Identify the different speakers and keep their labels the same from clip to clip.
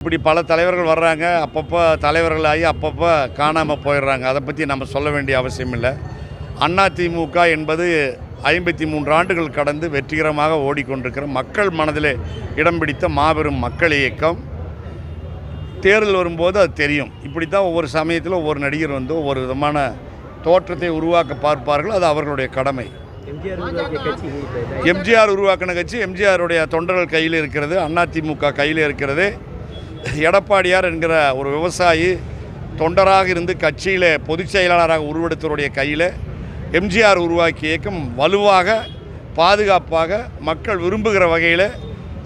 Speaker 1: இப்படி பல தலைவர்கள் வர்றாங்க, அப்பப்போ தலைவர்களாகி அப்பப்போ காணாமல் போயிடுறாங்க. அதை பற்றி நம்ம சொல்ல வேண்டிய அவசியம் இல்லை. அதிமுக என்பது 53 ஆண்டுகள் கடந்து வெற்றிகரமாக ஓடிக்கொண்டிருக்கிற மக்கள் மனதிலே இடம் பிடித்த மாபெரும் மக்கள் இயக்கம். தேர்தல் வரும்போது அது தெரியும். இப்படி தான் ஒவ்வொரு சமயத்தில் ஒவ்வொரு நடிகர் வந்து ஒவ்வொரு விதமான தோற்றத்தை உருவாக்க பார்ப்பார்கள். அது அவர்களுடைய கடமை. எம்ஜிஆர் உருவாக்கின கட்சி எம்ஜிஆருடைய தொண்டர்கள் கையில் இருக்கிறது, அதிமுக கையில் இருக்கிறது. எடப்பாடியார் என்கிற ஒரு விவசாயி தொண்டராக இருந்து கட்சியில் பொதுச் செயலாளராக உருவெடுத்தவருடைய கையில் எம்ஜிஆர் உருவாக்கிய இயக்கம் வலுவாக பாதுகாப்பாக மக்கள் விரும்புகிற வகையில்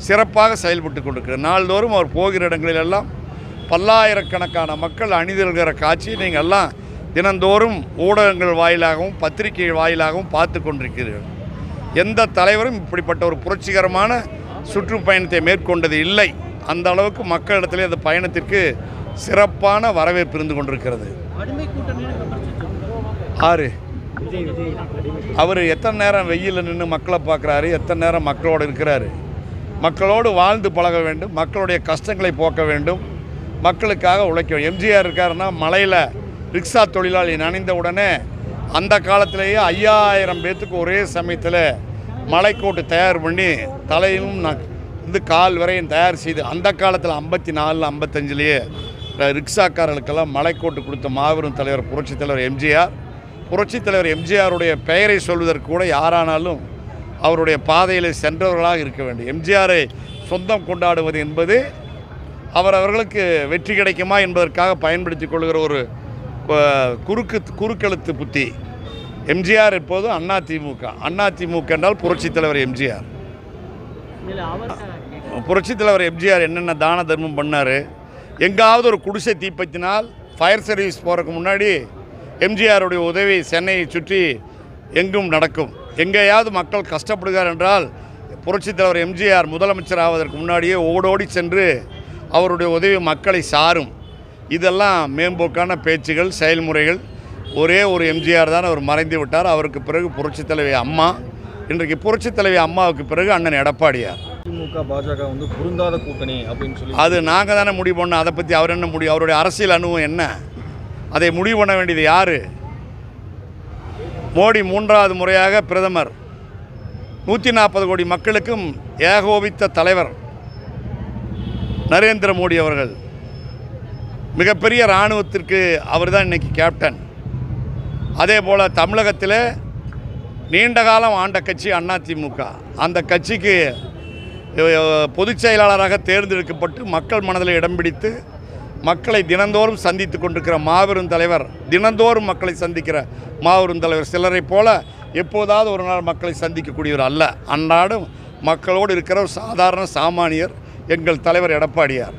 Speaker 1: சிறப்பாக செயல்பட்டு கொண்டிருக்கிறது. நாள்தோறும் அவர் போகிற இடங்களிலெல்லாம் பல்லாயிரக்கணக்கான மக்கள் அணிதிருக்கிற காட்சி நீங்கள் எல்லாம் தினந்தோறும் ஊடகங்கள் வாயிலாகவும் பத்திரிகை வாயிலாகவும் பார்த்து கொண்டிருக்கிறீர்கள். எந்த தலைவரும் இப்படிப்பட்ட ஒரு புரட்சிகரமான சுற்றுப்பயணத்தை மேற்கொண்டது இல்லை. அந்த அளவுக்கு மக்களிடத்திலே அந்த பயணத்திற்கு சிறப்பான வரவேற்பு இருந்து கொண்டிருக்கிறது. அவர் எத்தனை நேரம் வெயிலில் நின்று மக்களை பார்க்குறாரு, எத்தனை நேரம் மக்களோடு இருக்கிறாரு. மக்களோடு வாழ்ந்து பழக வேண்டும், மக்களுடைய கஷ்டங்களை போக்க வேண்டும், மக்களுக்காக உழைக்க வேண்டும். எம்ஜிஆர் இருக்காருன்னா மலையில் ரிக்ஷா தொழிலாளி நனைந்த உடனே அந்த காலத்திலேயே 5000 பேர்த்துக்கு ஒரே சமயத்தில் மலைக்கோட்டு தயார் பண்ணி தலையிலும் கால் வரையும் தயார் செய்து அந்த காலத்தில் 54 55லேயே ரிக்ஷாக்காரர்களுக்கெல்லாம் மலைக்கோட்டு கொடுத்த மாபெரும் தலைவர் புரட்சித் தலைவர் எம்ஜிஆர். புரட்சித் தலைவர் எம்ஜிஆருடைய பெயரை சொல்வதற்கு கூட யாரானாலும் அவருடைய பாதையில் சென்றவர்களாக இருக்க வேண்டும். எம்ஜிஆரை சொந்தம் கொண்டாடுவது என்பது அவர்களுக்கு வெற்றி கிடைக்குமா என்பதற்காக பயன்படுத்தி கொள்கிற ஒரு குறுக்கெழுத்து புத்தி. எம்ஜிஆர் எப்போது அதிமுக என்றால் புரட்சித் தலைவர் எம்ஜிஆர். புரட்சித் தலைவர் எம்ஜிஆர் என்னென்ன தான தர்மம் பண்ணார். எங்காவது ஒரு குடிசை தீப்பற்றினால் ஃபயர் சர்வீஸ் போகிறதுக்கு முன்னாடி எம்ஜிஆருடைய உதவி சென்னையை சுற்றி எங்கும் நடக்கும். எங்கேயாவது மக்கள் கஷ்டப்படுகிறார் என்றால் புரட்சித் தலைவர் எம்ஜிஆர் முதலமைச்சர் ஆவதற்கு முன்னாடியே ஓடோடி சென்று அவருடைய உதவி மக்களை சாரும். இதெல்லாம் மேம்போக்கான பேச்சுகள், செயல்முறைகள். ஒரே ஒரு எம்ஜிஆர் தான் அவர் மறைந்து விட்டார். அவருக்கு பிறகு புரட்சித் தலைவி அம்மா. இன்றைக்கு புரட்சித் தலைவி அம்மாவுக்கு பிறகு அண்ணன் எடப்பாடியார்.
Speaker 2: திமுக பாஜக வந்து பொருந்தாத கூட்டணி அப்படின்னு சொல்லி
Speaker 1: அது நாங்கள் தானே முடிவு பண்ணோம். அதை பற்றி அவர் என்ன முடிவு? அவருடைய அரசியல் அனுபவம் என்ன? அதை முடிவு பண்ண வேண்டியது யார்? மோடி 3வது முறையாக பிரதமர். 140 கோடி மக்களுக்கும் ஏகோபித்த தலைவர் நரேந்திர மோடி அவர்கள். மிகப்பெரிய இராணுவத்திற்கு அவர் தான் இன்றைக்கி கேப்டன். அதே போல் தமிழகத்தில் நீண்ட காலம் ஆண்ட கட்சி அதிமுக. அந்த கட்சிக்கு பொதுச் செயலாளராக தேர்ந்தெடுக்கப்பட்டு மக்கள் மனதில் இடம் பிடித்து மக்களை தினந்தோறும் சந்தித்து கொண்டிருக்கிற மாபெரும் தலைவர், தினந்தோறும் மக்களை சந்திக்கிற மாபெரும் தலைவர். சிலரை போல எப்போதாவது ஒரு நாள் மக்களை சந்திக்கக்கூடியவர் அல்ல. அன்றாடம் மக்களோடு இருக்கிற ஒரு சாதாரண சாமானியர் எங்கள் தலைவர் எடப்பாடியார்.